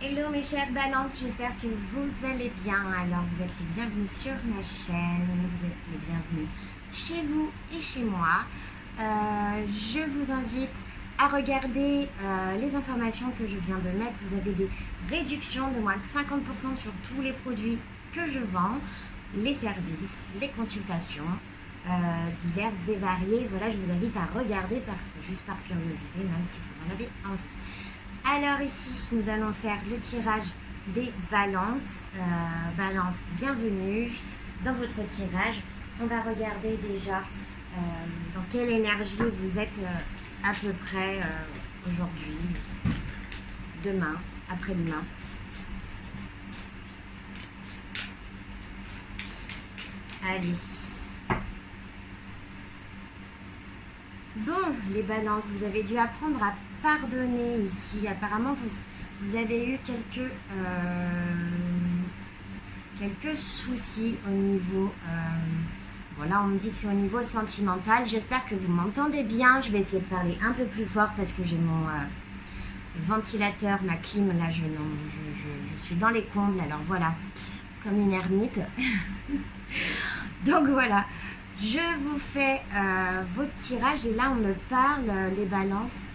Hello mes chères balances, j'espère que vous allez bien. Alors vous êtes les bienvenus sur ma chaîne, vous êtes les bienvenus chez vous et chez moi. Je vous invite à regarder les informations que je viens de mettre. Vous avez des réductions de moins de 50% sur tous les produits que je vends, les services, les consultations diverses et variées. Voilà, je vous invite à regarder juste par curiosité, même si vous en avez envie. Alors ici, nous allons faire le tirage des balances. Balance, bienvenue dans votre tirage. On va regarder déjà dans quelle énergie vous êtes à peu près aujourd'hui, demain, après-demain. Allez. Bon, les balances, vous avez dû apprendre à pardonner ici. Apparemment, vous avez eu quelques soucis au niveau... voilà, on me dit que c'est au niveau sentimental. J'espère que vous m'entendez bien. Je vais essayer de parler un peu plus fort parce que j'ai mon ventilateur, ma clim. Là, je suis dans les combles. Alors voilà, comme une ermite. Donc voilà. Je vous fais votre tirage et là on me parle des balances.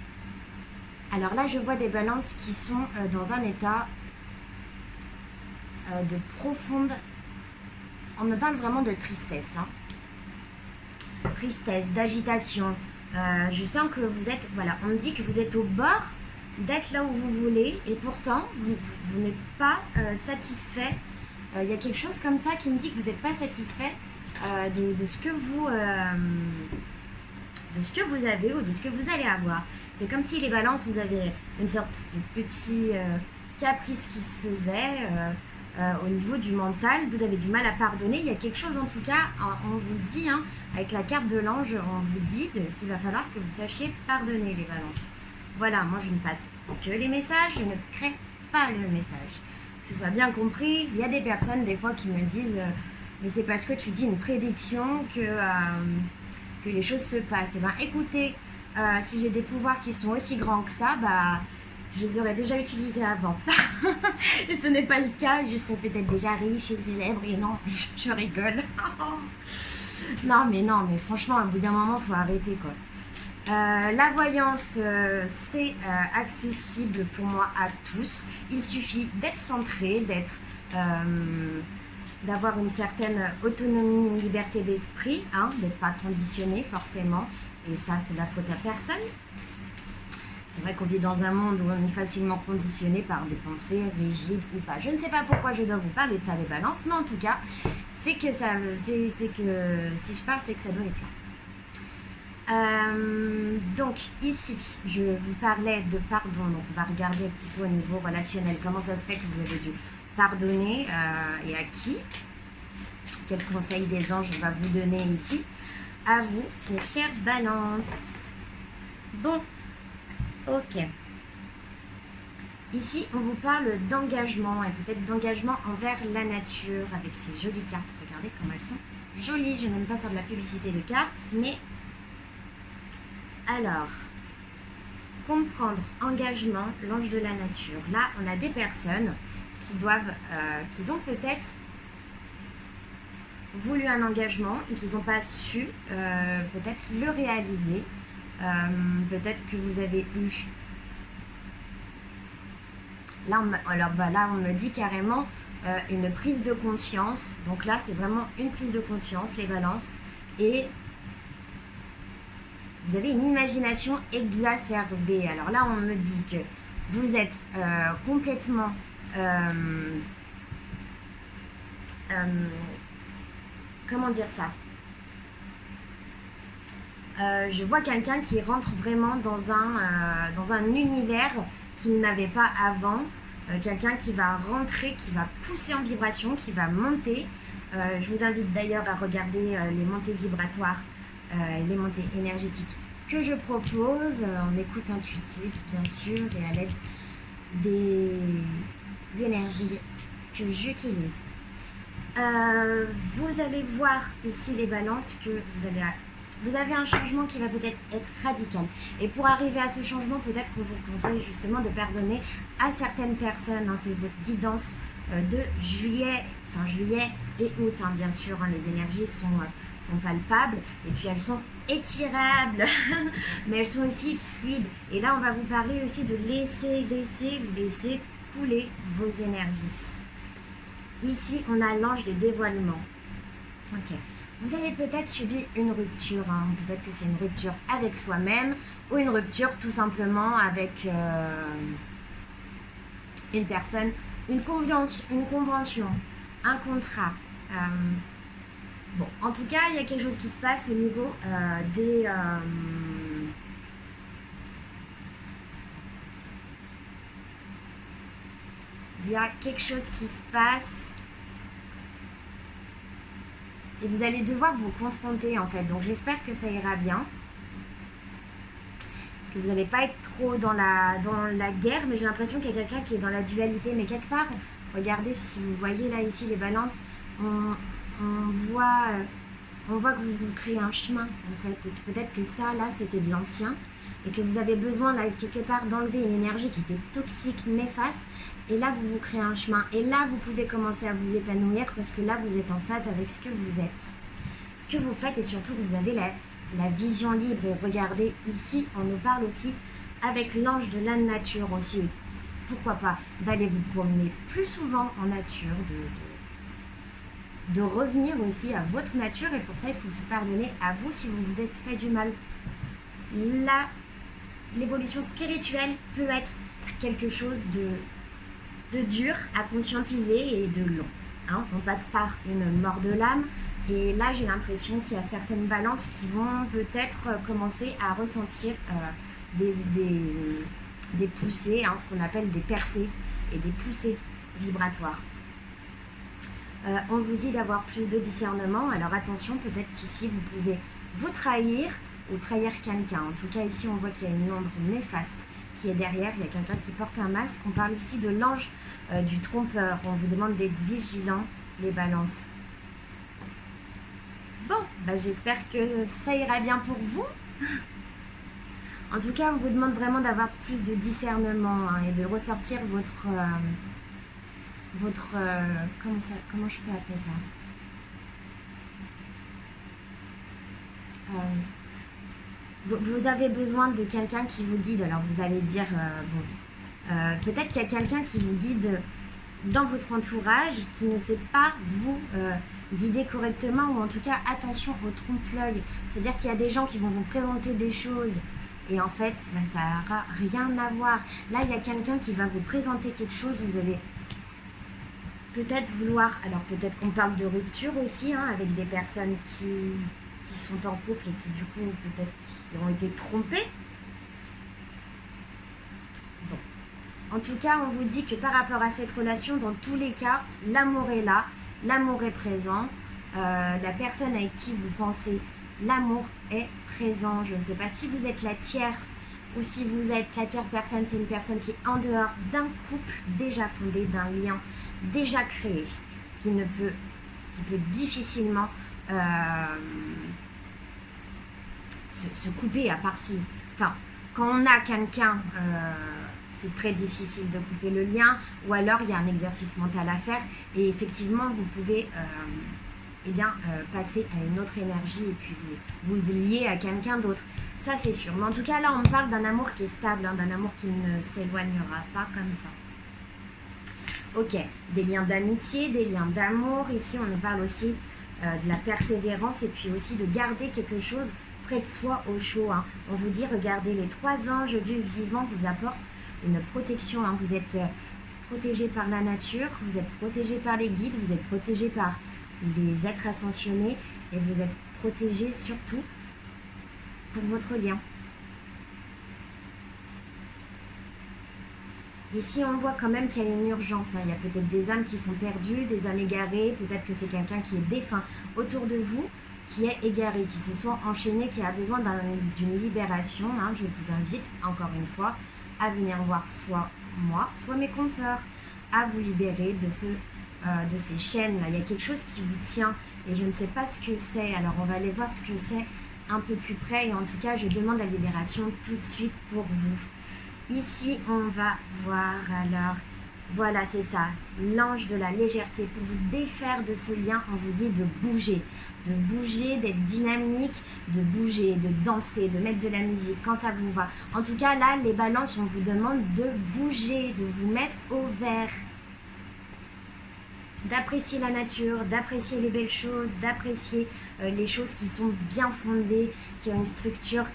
Alors là je vois des balances qui sont dans un état de profonde... On me parle vraiment de tristesse. Hein. Tristesse, d'agitation. Je sens que vous êtes... Voilà, on me dit que vous êtes au bord d'être là où vous voulez et pourtant vous n'êtes pas satisfait. Il y a quelque chose comme ça qui me dit que vous n'êtes pas satisfait. De ce que vous avez ou de ce que vous allez avoir. C'est comme si les balances, vous avez une sorte de petit caprice qui se faisait au niveau du mental. Vous avez du mal à pardonner. Il y a quelque chose en tout cas, on vous dit, hein, avec la carte de l'ange, on vous dit qu'il va falloir que vous sachiez pardonner les balances. Voilà, moi je ne passe que les messages, je ne crée pas le message. Que ce soit bien compris, il y a des personnes des fois qui me disent... mais c'est parce que tu dis une prédiction que les choses se passent. Et ben écoutez, si j'ai des pouvoirs qui sont aussi grands que ça, bah, je les aurais déjà utilisés avant. Et ce n'est pas le cas, je serais peut-être déjà riche et célèbre. Et non, je rigole. non, mais franchement, au bout d'un moment, il faut arrêter, quoi. La voyance, c'est accessible pour moi à tous. Il suffit d'être centré, d'avoir une certaine autonomie, une liberté d'esprit, hein, d'être pas conditionné forcément, et ça c'est la faute à personne. C'est vrai qu'on vit dans un monde où on est facilement conditionné par des pensées rigides ou pas. Je ne sais pas pourquoi je dois vous parler de ça, les balances, mais en tout cas, c'est que ça, c'est que si je parle, c'est que ça doit être là. Donc ici, je vous parlais de pardon, donc on va regarder un petit peu au niveau relationnel, comment ça se fait que vous avez dû pardonner et à qui. Quel conseil des anges on va vous donner ici. À vous, mes chères balances. Bon, ok. Ici, on vous parle d'engagement et peut-être d'engagement envers la nature avec ces jolies cartes. Regardez comme elles sont jolies. Je n'aime pas faire de la publicité de cartes, mais... Alors, comprendre, engagement, l'ange de la nature. Là, on a des personnes qui ont peut-être voulu un engagement et qu'ils n'ont pas su peut-être le réaliser. Peut-être que vous avez eu... Là, on me dit carrément une prise de conscience. Donc là, c'est vraiment une prise de conscience, les balances. Et vous avez une imagination exacerbée. Alors là, on me dit que vous êtes complètement... comment dire ça, je vois quelqu'un qui rentre vraiment dans un univers qu'il n'avait pas avant, quelqu'un qui va rentrer, qui va pousser en vibration, qui va monter. Je vous invite d'ailleurs à regarder les montées vibratoires, les montées énergétiques que je propose en écoute intuitive bien sûr et à l'aide des énergies que j'utilise. Vous allez voir ici les balances que vous allez vous avez un changement qui va peut-être être radical. Et pour arriver à ce changement, peut-être qu'on vous conseille justement de pardonner à certaines personnes. Hein, c'est votre guidance de juillet, enfin juillet et août, hein, bien sûr. Hein, les énergies sont palpables et puis elles sont étirables, mais elles sont aussi fluides. Et là, on va vous parler aussi de laisser couler vos énergies. Ici, on a l'ange des dévoilements. Ok. Vous avez peut-être subi une rupture, hein. Peut-être que c'est une rupture avec soi-même ou une rupture tout simplement avec une personne, une convention, un contrat. Bon, en tout cas, il y a quelque chose qui se passe au niveau des... il y a quelque chose qui se passe et vous allez devoir vous confronter en fait. Donc j'espère que ça ira bien, que vous n'allez pas être trop dans la guerre, mais j'ai l'impression qu'il y a quelqu'un qui est dans la dualité. Mais quelque part, regardez, si vous voyez là ici les balances, on voit que vous créez un chemin en fait, et que peut-être que ça là c'était de l'ancien et que vous avez besoin là quelque part d'enlever une énergie qui était toxique, néfaste, et là vous créez un chemin et là vous pouvez commencer à vous épanouir parce que là vous êtes en phase avec ce que vous êtes, ce que vous faites, et surtout que vous avez la vision libre. Et regardez ici, on nous parle aussi avec l'ange de la nature aussi, pourquoi pas d'aller vous promener plus souvent en nature, de revenir aussi à votre nature, et pour ça il faut se pardonner à vous si vous vous êtes fait du mal. Là, l'évolution spirituelle peut être quelque chose de dur à conscientiser et de long. Hein. On passe par une mort de l'âme, et là j'ai l'impression qu'il y a certaines balances qui vont peut-être commencer à ressentir des poussées, hein, ce qu'on appelle des percées et des poussées vibratoires. On vous dit d'avoir plus de discernement, alors attention, peut-être qu'ici vous pouvez vous trahir ou trahir quelqu'un. En tout cas ici on voit qu'il y a une ombre néfaste qui est derrière, il y a quelqu'un qui porte un masque. On parle ici de l'ange du trompeur. On vous demande d'être vigilant, les balances. Bon, j'espère que ça ira bien pour vous. En tout cas, on vous demande vraiment d'avoir plus de discernement, hein, et de ressortir votre comment je peux appeler ça, vous avez besoin de quelqu'un qui vous guide. Alors vous allez dire peut-être qu'il y a quelqu'un qui vous guide dans votre entourage qui ne sait pas vous guider correctement, ou en tout cas attention au trompe-l'œil. C'est-à-dire qu'il y a des gens qui vont vous présenter des choses et en fait ça n'aura rien à voir. Là il y a quelqu'un qui va vous présenter quelque chose, vous allez peut-être vouloir, alors peut-être qu'on parle de rupture aussi, hein, avec des personnes qui sont en couple et qui du coup peut-être qui ont été trompées. Bon. En tout cas, on vous dit que par rapport à cette relation, dans tous les cas, l'amour est là, l'amour est présent, la personne avec qui vous pensez, l'amour est présent. Je ne sais pas si vous êtes la tierce ou si vous êtes la tierce personne, c'est une personne qui est en dehors d'un couple déjà fondé, d'un lien déjà créé, qui peut difficilement se couper, à part si... Enfin, quand on a quelqu'un, c'est très difficile de couper le lien, ou alors il y a un exercice mental à faire, et effectivement, vous pouvez passer à une autre énergie et puis vous lier à quelqu'un d'autre. Ça, c'est sûr. Mais en tout cas, là, on parle d'un amour qui est stable, hein, d'un amour qui ne s'éloignera pas comme ça. Ok, des liens d'amitié, des liens d'amour. Ici, on nous parle aussi de la persévérance et puis aussi de garder quelque chose près de soi au chaud. Hein. On vous dit, regardez, les 3 anges du vivant vous apportent une protection. Hein. Vous êtes protégé par la nature, vous êtes protégé par les guides, vous êtes protégé par les êtres ascensionnés et vous êtes protégé surtout pour votre lien. Ici, on voit quand même qu'il y a une urgence. Hein. Il y a peut-être des âmes qui sont perdues, des âmes égarées. Peut-être que c'est quelqu'un qui est défunt autour de vous, qui est égaré, qui se sent enchaîné, qui a besoin d'une libération. Hein. Je vous invite, encore une fois, à venir voir soit moi, soit mes consoeurs, à vous libérer de ces chaînes-là. Il y a quelque chose qui vous tient et je ne sais pas ce que c'est. Alors, on va aller voir ce que c'est un peu plus près et en tout cas je demande la libération tout de suite pour vous. Ici on va voir alors, voilà c'est ça, l'ange de la légèreté. Pour vous défaire de ce lien, on vous dit de bouger, d'être dynamique, de bouger, de danser, de mettre de la musique quand ça vous va. En tout cas là les balances, on vous demande de bouger, de vous mettre au vert, d'apprécier la nature, d'apprécier les belles choses, d'apprécier les choses qui sont bien fondées, qui ont une structure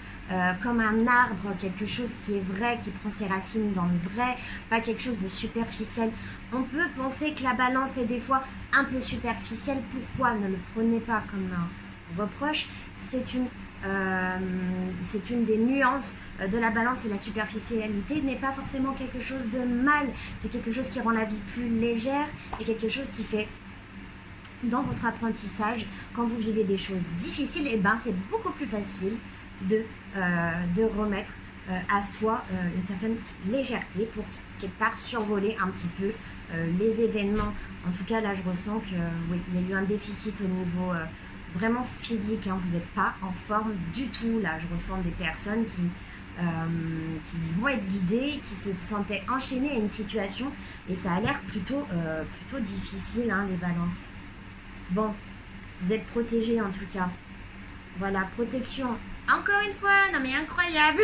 comme un arbre, quelque chose qui est vrai, qui prend ses racines dans le vrai, pas quelque chose de superficiel. On peut penser que la balance est des fois un peu superficielle. Pourquoi? Ne le prenez pas comme un reproche. C'est une des nuances de la balance, et la superficialité n'est pas forcément quelque chose de mal. C'est quelque chose qui rend la vie plus légère et quelque chose qui fait, dans votre apprentissage, quand vous vivez des choses difficiles, et ben c'est beaucoup plus facile de remettre à soi une certaine légèreté pour quelque part survoler un petit peu les événements. En tout cas là je ressens que oui, il y a eu un déficit au niveau vraiment physique, hein. Vous n'êtes pas en forme du tout là. Je ressens des personnes qui vont être guidées, qui se sentaient enchaînées à une situation et ça a l'air plutôt difficile, hein, les balances. Bon, vous êtes protégés en tout cas. Voilà, protection. Encore une fois, non mais incroyable.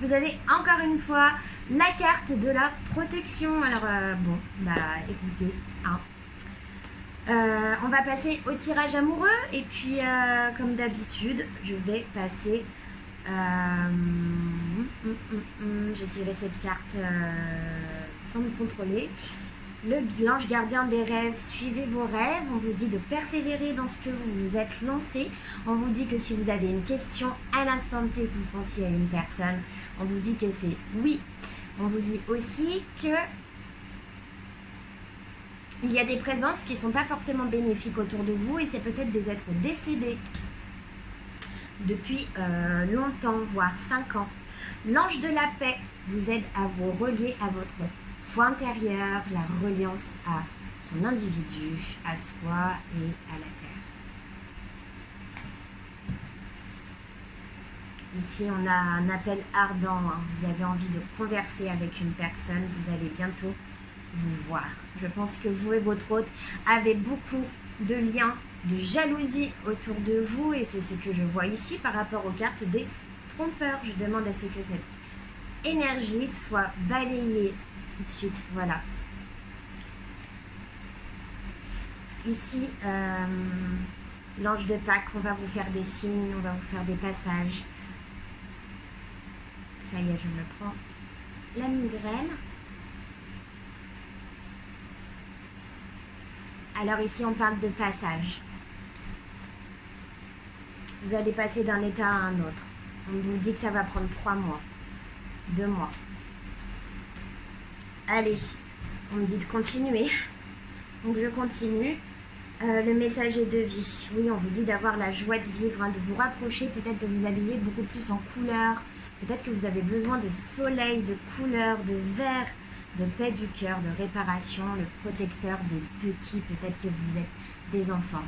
Vous avez encore une fois la carte de la protection. Alors bon, bah écoutez, hein. On va passer au tirage amoureux et puis comme d'habitude je vais passer j'ai tiré cette carte sans me contrôler. L'ange gardien des rêves, suivez vos rêves. On vous dit de persévérer dans ce que vous vous êtes lancé. On vous dit que si vous avez une question à l'instant T, que vous pensiez à une personne, on vous dit que c'est oui. On vous dit aussi que il y a des présences qui ne sont pas forcément bénéfiques autour de vous et c'est peut-être des êtres décédés depuis longtemps, voire 5 ans. L'ange de la paix vous aide à vous relier à votre foi intérieure, la reliance à son individu, à soi et à la terre. Ici, on a un appel ardent, hein. Vous avez envie de converser avec une personne, vous allez bientôt vous voir. Je pense que vous et votre hôte avez beaucoup de liens, de jalousie autour de vous et c'est ce que je vois ici par rapport aux cartes des trompeurs. Je demande à ce que cette énergie soit balayée tout de suite. Voilà. Ici, l'ange de Pâques, on va vous faire des signes, on va vous faire des passages. Ça y est, je me prends la migraine. Alors ici, on parle de passage. Vous allez passer d'un état à un autre. On vous dit que ça va prendre 3 mois, 2 mois. Allez, on me dit de continuer. Donc je continue. Le messager de vie. Oui, on vous dit d'avoir la joie de vivre, hein, de vous rapprocher, peut-être de vous habiller beaucoup plus en couleur. Peut-être que vous avez besoin de soleil, de couleur, de vert, de paix du cœur, de réparation, le protecteur des petits. Peut-être que vous êtes des enfants.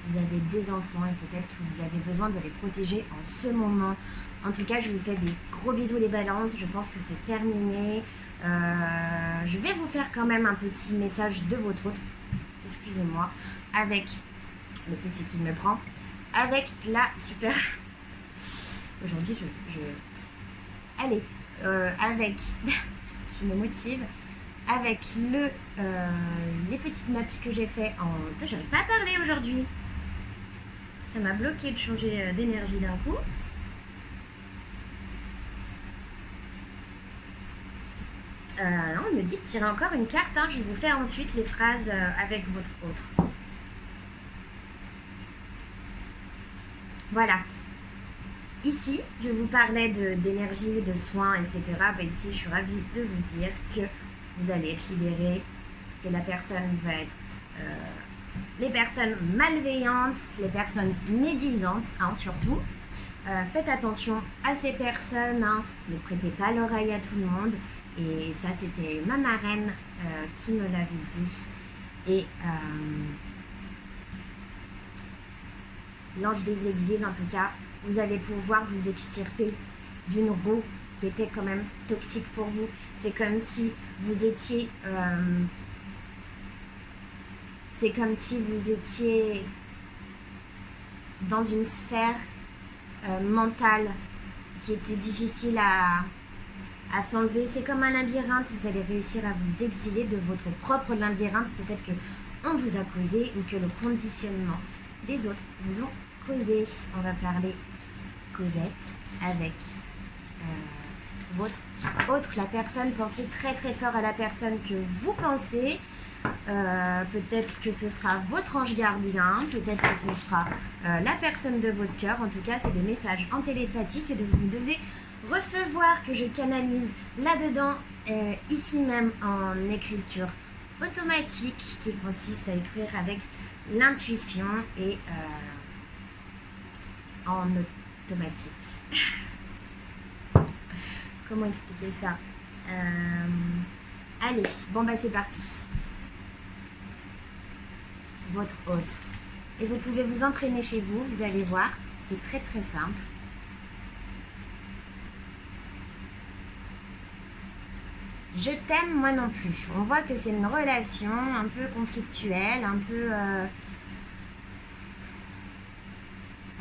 Vous avez des enfants et peut-être que vous avez besoin de les protéger en ce moment. En tout cas, je vous fais des gros bisous les balances. Je pense que c'est terminé. Je vais vous faire quand même un petit message de votre hôte. Excusez-moi. Avec le petit qui me prend. Avec la super... Aujourd'hui, Allez, avec... je me motive. Avec les petites notes que j'ai fait en... J'arrive pas à parler aujourd'hui. Ça m'a bloqué de changer d'énergie d'un coup. Non, on me dit de tirer encore une carte. Hein. Je vais vous faire ensuite les phrases avec votre autre. Voilà. Ici, je vous parlais d'énergie, de soins, etc. Ben ici, je suis ravie de vous dire que vous allez être libérés, que la personne va être... les personnes malveillantes, les personnes médisantes, hein, surtout. Faites attention à ces personnes, hein. Ne prêtez pas l'oreille à tout le monde. Et ça, c'était ma marraine qui me l'avait dit. Et l'ange des exils, en tout cas, vous allez pouvoir vous extirper d'une roue qui était quand même toxique pour vous. C'est comme si vous étiez... c'est comme si vous étiez dans une sphère mentale qui était difficile à s'enlever. C'est comme un labyrinthe, vous allez réussir à vous exiler de votre propre labyrinthe. Peut-être que on vous a causé ou que le conditionnement des autres vous ont causé. On va parler Cosette avec votre autre. La personne, pensez très très fort à la personne que vous pensez. Peut-être que ce sera votre ange gardien, peut-être que ce sera la personne de votre cœur. En tout cas, c'est des messages en télépathie que vous devez recevoir, que je canalise là-dedans, ici même en écriture automatique, qui consiste à écrire avec l'intuition et en automatique. Comment expliquer ça? Allez, bon bah c'est parti. Votre hôte. Et vous pouvez vous entraîner chez vous, vous allez voir, c'est très très simple. Je t'aime, moi non plus. On voit que c'est une relation un peu conflictuelle, un peu...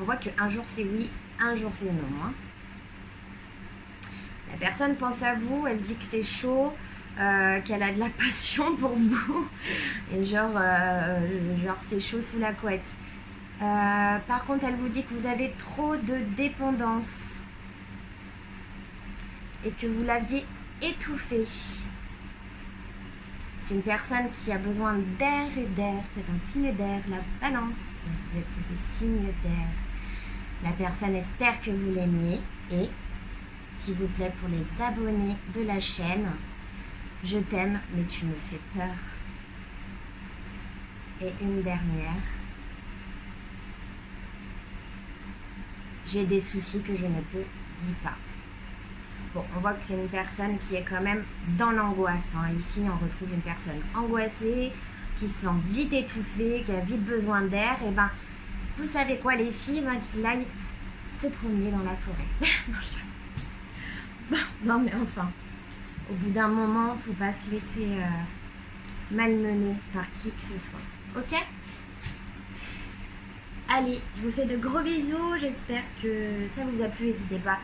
On voit qu'un jour c'est oui, un jour c'est non. Hein. La personne pense à vous, elle dit que c'est chaud, qu'elle a de la passion pour vous. Et genre c'est chaud sous la couette. Par contre, elle vous dit que vous avez trop de dépendance. Et que vous l'aviez étouffé. C'est une personne qui a besoin d'air et d'air. C'est un signe d'air, la balance. Vous êtes des signes d'air. La personne espère que vous l'aimiez. Et, s'il vous plaît, pour les abonnés de la chaîne, je t'aime, mais tu me fais peur. Et une dernière. J'ai des soucis que je ne te dis pas. Bon, on voit que c'est une personne qui est quand même dans l'angoisse. Hein. Ici, on retrouve une personne angoissée, qui se sent vite étouffée, qui a vite besoin d'air. Et ben, vous savez quoi, les filles, qu'il aille se promener dans la forêt. Non, mais enfin, au bout d'un moment, il ne faut pas se laisser malmener par qui que ce soit. Ok? Allez, je vous fais de gros bisous. J'espère que ça vous a plu. N'hésitez pas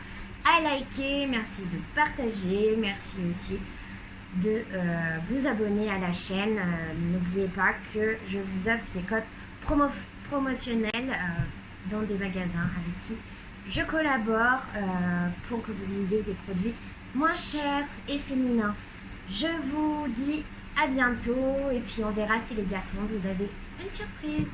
à liker, merci de partager, merci aussi de vous abonner à la chaîne. N'oubliez pas que je vous offre des codes promotionnels dans des magasins avec qui je collabore pour que vous ayez des produits moins chers et féminins. Je vous dis à bientôt et puis on verra si les garçons vous avez une surprise.